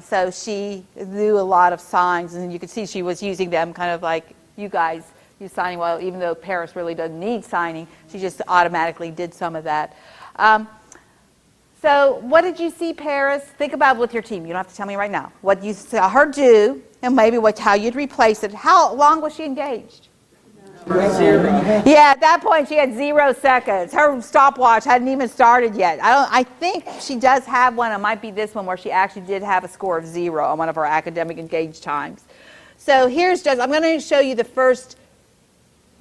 So she knew a lot of signs, and you could see she was using them kind of like you guys use signing. Well, even though Paris really doesn't need signing, she just automatically did some of that. So what did you see, Paris? Think about it with your team. You don't have to tell me right now. What you saw her do, and maybe how you'd replace it. How long was she engaged? 0. Yeah, at that point she had 0 seconds. Her stopwatch hadn't even started yet. I think she does have one. It might be this one where she actually did have a score of 0 on one of her academic engaged times. So here's just, I'm going to show you the first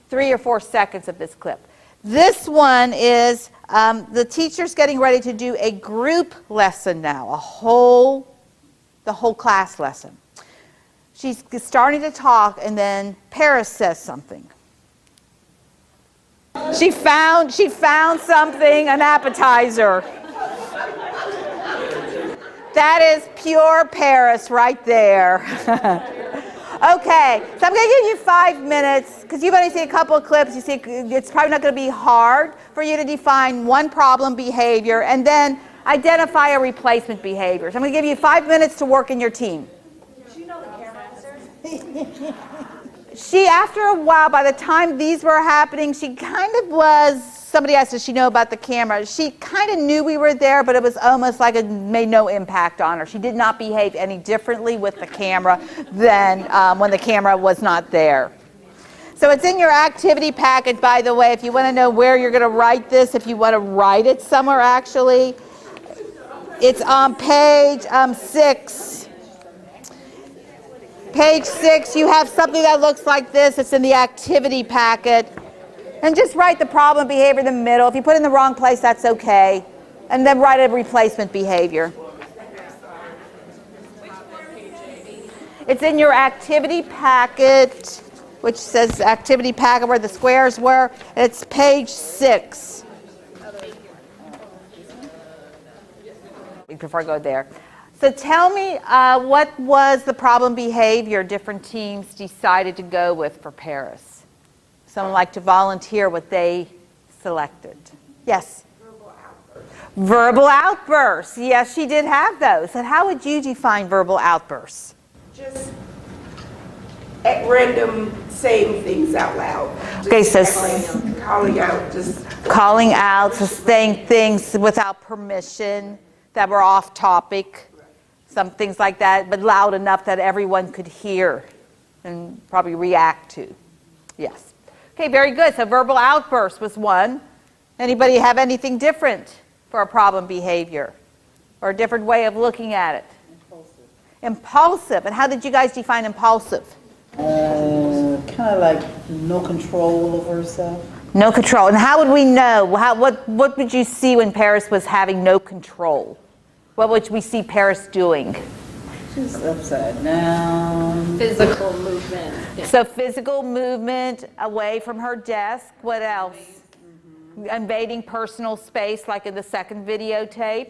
3 or 4 seconds of this clip. This one is the teacher's getting ready to do a group lesson now, the whole class lesson. She's starting to talk, and then Paris says something. She found something, an appetizer. That is pure Paris right there. Okay, so I'm going to give you 5 minutes, because you've only seen a couple of clips. You see, it's probably not going to be hard for you to define one problem behavior and then identify a replacement behavior. So I'm going to give you 5 minutes to work in your team. Does she know the camera answers? She, after a while, by the time these were happening, she kind of was, somebody asked, does she know about the camera? She kind of knew we were there, but it was almost like it made no impact on her. She did not behave any differently with the camera than when the camera was not there. So it's in your activity packet, by the way, if you want to know where you're going to write this, if you want to write it somewhere actually. It's on page 6. Page 6, you have something that looks like this. It's in the activity packet. And just write the problem behavior in the middle. If you put it in the wrong place, that's okay. And then write a replacement behavior. It's in your activity packet, which says activity packet where the squares were. It's page 6. Before I go there. So tell me, what was the problem behavior different teams decided to go with for Paris? Someone like to volunteer what they selected. Yes? Verbal outbursts. Verbal outbursts. Yes, she did have those. And how would you define verbal outbursts? Just at random saying things out loud. Okay, so calling out, just calling out, so saying things without permission that were off topic. Some things like that, but loud enough that everyone could hear and probably react to. Yes. Okay, very good. So verbal outburst was one. Anybody have anything different for a problem behavior or a different way of looking at it? Impulsive. Impulsive. And how did you guys define impulsive? Kind of like no control over herself. No control. And how would we know? What would you see when Paris was having no control? What would we see Paris doing? She's upside down. Physical movement. So physical movement away from her desk. What else? Invading personal space, like in the second videotape.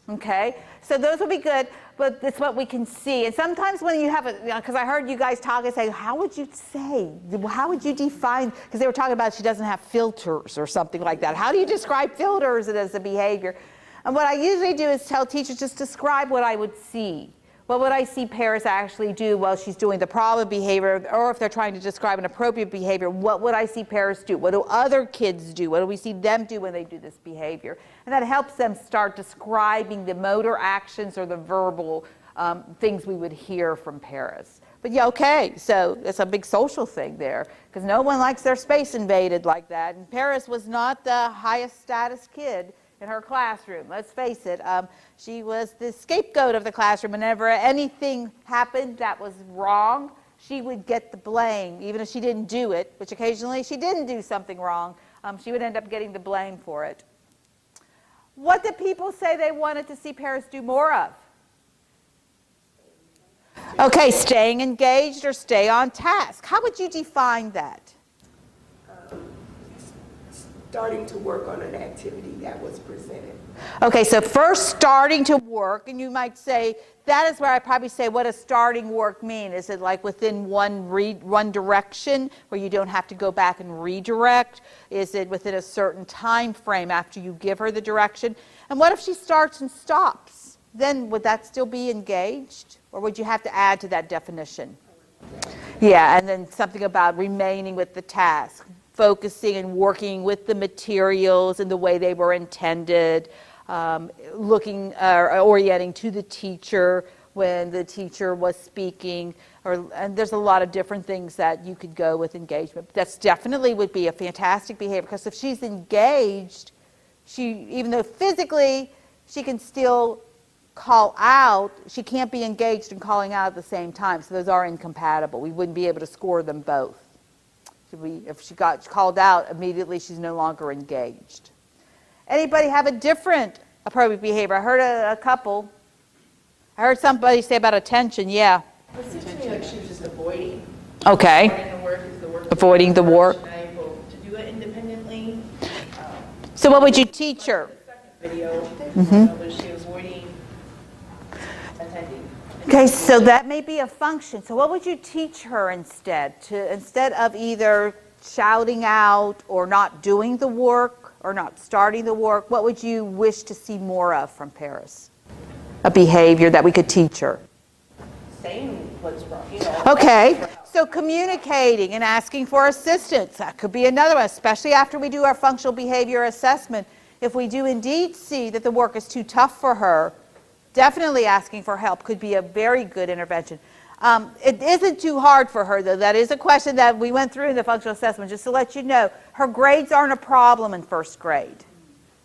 Okay, so those will be good, but it's what we can see. And sometimes when you have a, because I heard you guys talk and say, how would you say, how would you define, because they were talking about she doesn't have filters or something like that. How do you describe filters as a behavior? And what I usually do is tell teachers, just describe what I would see. What would I see Paris actually do while she's doing the problem behavior, or if they're trying to describe an appropriate behavior, what would I see Paris do? What do other kids do? What do we see them do when they do this behavior? And that helps them start describing the motor actions or the verbal things we would hear from Paris. But yeah, okay, so it's a big social thing there, because no one likes their space invaded like that. And Paris was not the highest status kid in her classroom. Let's face it, she was the scapegoat of the classroom. Whenever anything happened that was wrong, she would get the blame, even if she didn't do it, which occasionally she didn't do something wrong. She would end up getting the blame for it. What did people say they wanted to see Paris do more of? Okay, staying engaged or stay on task. How would you define that? starting to work on an activity that was presented. Okay, so first starting to work, and you might say, that is where I probably say, what does starting work mean? Is it like within one direction where you don't have to go back and redirect? Is it within a certain time frame after you give her the direction? And what if she starts and stops? then would that still be engaged? Or would you have to add to that definition? Yeah, and then something about remaining with the task, focusing and working with the materials in the way they were intended, looking or orienting to the teacher when the teacher was speaking, and there's a lot of different things that you could go with engagement. But that's definitely would be a fantastic behavior, because if she's engaged, even though physically she can still call out, she can't be engaged and calling out at the same time, so those are incompatible. We wouldn't be able to score them both. If she got called out, immediately she's no longer engaged. Anybody have a different appropriate behavior? I heard a couple. I heard somebody say about attention, yeah. It seems to me like she was just avoiding. Okay. Avoiding the work is the work. Avoiding the work. She's not able to do it independently. So what would you teach her? Video, was she avoiding attending? Okay, so that may be a function. So what would you teach her instead? Instead of either shouting out or not doing the work or not starting the work, what would you wish to see more of from Paris? A behavior that we could teach her. Saying what's wrong, you know. Okay, so communicating and asking for assistance. That could be another one, especially after we do our functional behavior assessment. If we do indeed see that the work is too tough for her, definitely asking for help could be a very good intervention. It isn't too hard for her, though. That is a question that we went through in the functional assessment, just to let you know. Her grades aren't a problem in first grade.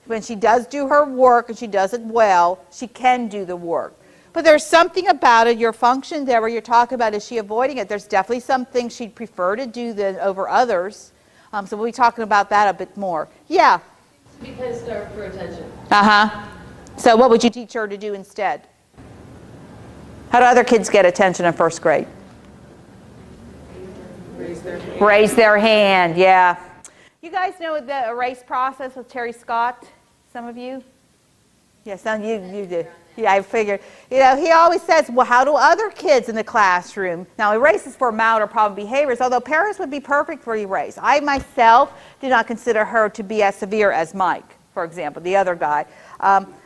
When she does do her work and she does it well, she can do the work. But there's something about it, your function there where you're talking about, is she avoiding it? There's definitely some things she'd prefer to do than over others. So we'll be talking about that a bit more. Yeah? Because starved for attention. Uh-huh. So what would you teach her to do instead? How do other kids get attention in first grade? Raise their hand. Raise their hand, yeah. You guys know the erase process with Terry Scott? Some of you? Yeah, some of you do. Yeah, I figured. You know, he always says, well, how do other kids in the classroom? Now, erase is for mild or problem behaviors, although Paris would be perfect for erase. I myself do not consider her to be as severe as Mike, for example, the other guy.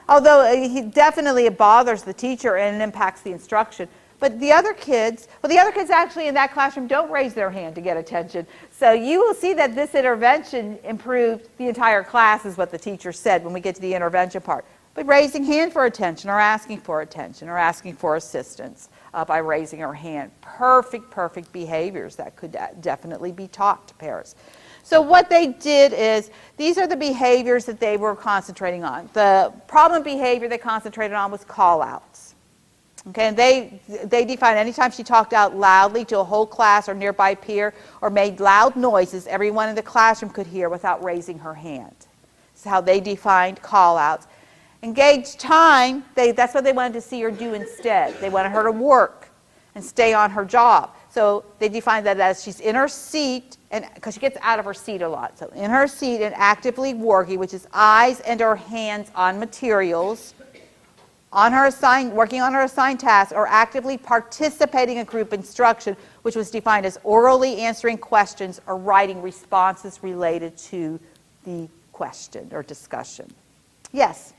Although it bothers the teacher and it impacts the instruction. But the other kids, actually in that classroom don't raise their hand to get attention. So you will see that this intervention improved the entire class, is what the teacher said when we get to the intervention part. But raising hand for attention or asking for assistance by raising her hand. Perfect behaviors that could definitely be taught to Paris. So what they did is, these are the behaviors that they were concentrating on. The problem behavior they concentrated on was call-outs. Okay, and they defined anytime she talked out loudly to a whole class or nearby peer or made loud noises, everyone in the classroom could hear without raising her hand. That's how they defined call-outs. Engaged time, that's what they wanted to see her do instead. They wanted her to work and stay on her job. So they defined that as she's in her seat, and because she gets out of her seat a lot. So in her seat and actively working, which is eyes and her hands on materials, working on her assigned task, or actively participating in group instruction, which was defined as orally answering questions or writing responses related to the question or discussion. Yes?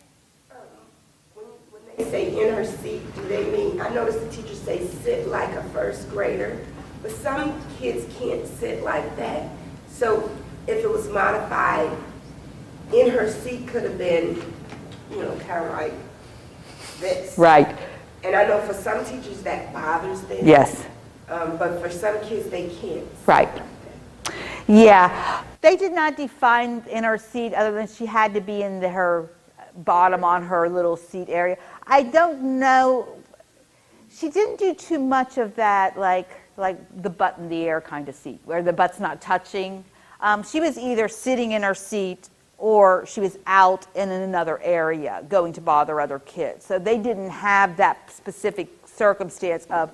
When they say in her seat, do they mean, I noticed the teachers say sit like a first grader, but some kids can't sit like that. So if it was modified, in her seat could have been, kind of like this. Right. And I know for some teachers that bothers them. Yes. But for some kids, they can't. Right. Yeah. They did not define in her seat other than she had to be in her bottom on her little seat area. I don't know. She didn't do too much of that, like the butt in the air kind of seat, where the butt's not touching. She was either sitting in her seat or she was out in another area going to bother other kids. So they didn't have that specific circumstance of,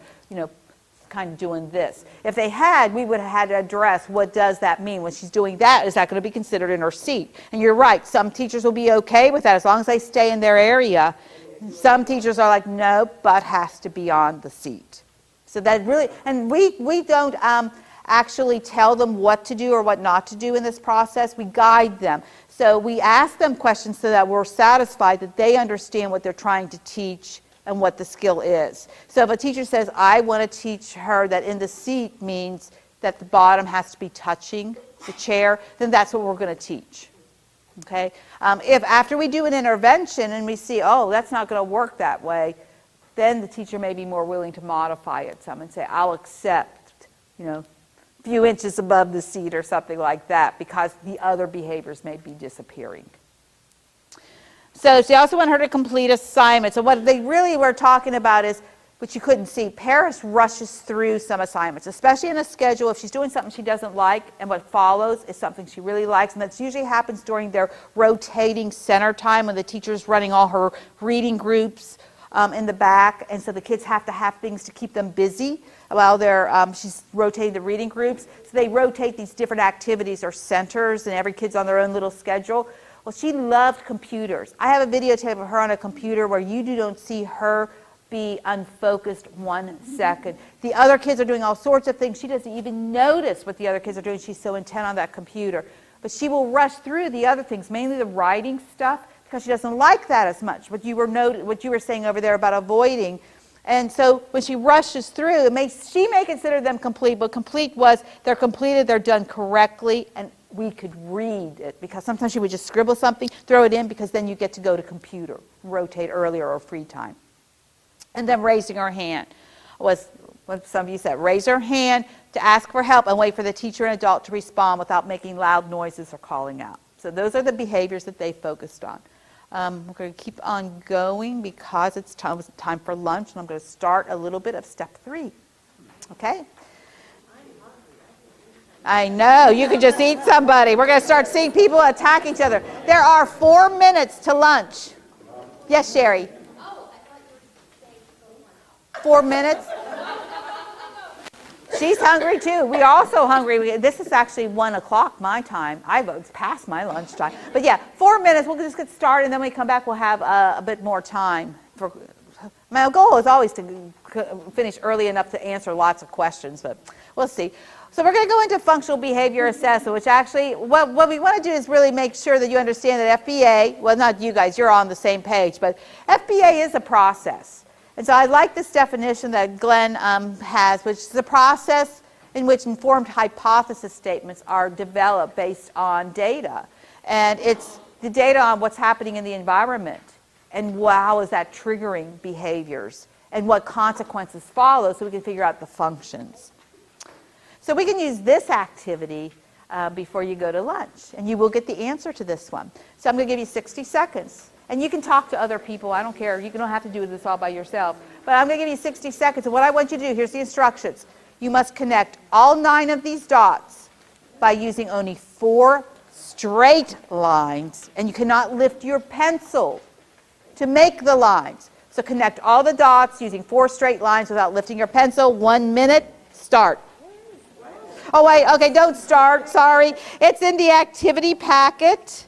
kind of doing this. If they had, we would have had to address what does that mean. When she's doing that, is that going to be considered in her seat? And you're right, some teachers will be okay with that as long as they stay in their area. Some teachers are like, no, butt has to be on the seat. So that really, and we don't, actually tell them what to do or what not to do in this process. We guide them. So we ask them questions so that we're satisfied that they understand what they're trying to teach and what the skill is. So if a teacher says, I want to teach her that in the seat means that the bottom has to be touching the chair, then that's what we're going to teach. Okay? If after we do an intervention and we see, oh, that's not going to work that way, then the teacher may be more willing to modify it some and say, I'll accept, a few inches above the seat or something like that because the other behaviors may be disappearing. So she also wanted her to complete assignments. So what they really were talking about is, which you couldn't see, Paris rushes through some assignments, especially in a schedule if she's doing something she doesn't like and what follows is something she really likes. And that usually happens during their rotating center time when the teacher's running all her reading groups in the back. And so the kids have to have things to keep them busy while she's rotating the reading groups. So they rotate these different activities or centers and every kid's on their own little schedule. Well, she loved computers. I have a videotape of her on a computer where you don't see her be unfocused 1 second. The other kids are doing all sorts of things. She doesn't even notice what the other kids are doing. She's so intent on that computer. But she will rush through the other things, mainly the writing stuff, because she doesn't like that as much. What you were saying over there about avoiding. And so when she rushes through, she may consider them complete, but complete was they're completed, they're done correctly, and we could read it, because sometimes she would just scribble something, throw it in, because then you get to go to computer, rotate earlier or free time. And then raising her hand was what some of you said. Raise her hand to ask for help and wait for the teacher and adult to respond without making loud noises or calling out. So those are the behaviors that they focused on. We're going to keep on going because it's time for lunch, and I'm going to start a little bit of step 3. Okay? I know, you could just eat somebody. We're going to start seeing people attack each other. There are 4 minutes to lunch. Yes, Sherry? 4 minutes? She's hungry too. We're also hungry. This is actually 1 o'clock my time. It's past my lunchtime. But yeah, 4 minutes. We'll just get started, and then when we come back, we'll have a bit more time. My goal is always to finish early enough to answer lots of questions, but we'll see. So we're going to go into functional behavior assessment, which actually, what we want to do is really make sure that you understand that FBA, well, not you guys, you're on the same page, but FBA is a process. And so I like this definition that Glenn has, which is a process in which informed hypothesis statements are developed based on data. And it's the data on what's happening in the environment and how is that triggering behaviors and what consequences follow so we can figure out the functions. So we can use this activity before you go to lunch, and you will get the answer to this one. So I'm going to give you 60 seconds. And you can talk to other people. I don't care. You don't have to do this all by yourself. But I'm going to give you 60 seconds. And what I want you to do, here's the instructions. You must connect all 9 of these dots by using only 4 straight lines. And you cannot lift your pencil to make the lines. So connect all the dots using 4 straight lines without lifting your pencil. 1 minute, start. Oh, wait. Okay, don't start. Sorry. It's in the activity packet.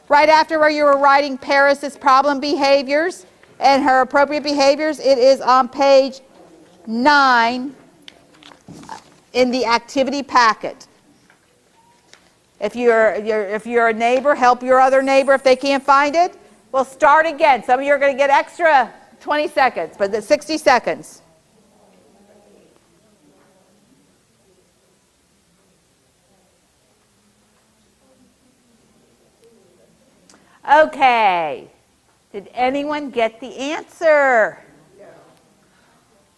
Right after where you were writing Paris's problem behaviors and her appropriate behaviors, it is on page 9 in the activity packet. If you're a neighbor, help your other neighbor if they can't find it. We'll start again. Some of you are going to get extra 20 seconds, but the 60 seconds. Okay. Did anyone get the answer? No.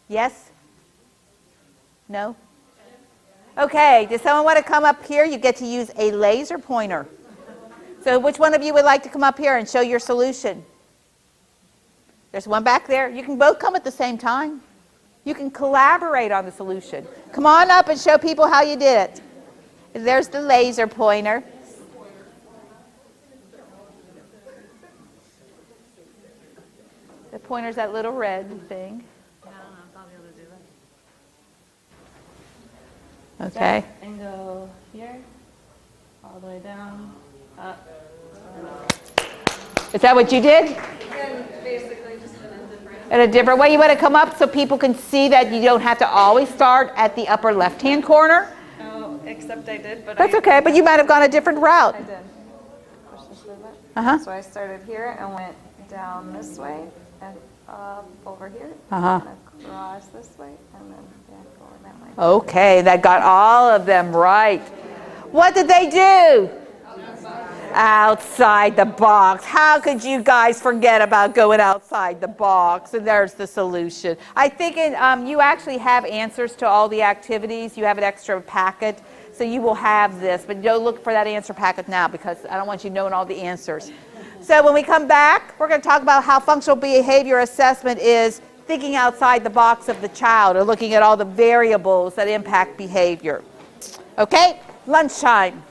Yes? No? Okay. Does someone want to come up here? You get to use a laser pointer. So which one of you would like to come up here and show your solution? There's one back there. You can both come at the same time. You can collaborate on the solution. Come on up and show people how you did it. There's the laser pointer. The pointer's that little red thing. I don't know if I'll be able to do that. Okay. And go here, all the way down, up. Is that what you did? Basically just in a different. In a different way? You want to come up so people can see that you don't have to always start at the upper left-hand corner? Oh, except I did, but That's okay, but you might have gone a different route. I did. Push this way back. Uh-huh. So I started here and went down this way and up over here. Uh-huh. And across this way and then back over that way. Okay, that got all of them right. What did they do? Outside the box. How could you guys forget about going outside the box? And there's the solution. I think you actually have answers to all the activities. You have an extra packet, so you will have this. But don't look for that answer packet now because I don't want you knowing all the answers. So when we come back, we're going to talk about how functional behavior assessment is thinking outside the box of the child or looking at all the variables that impact behavior. Okay? Lunchtime.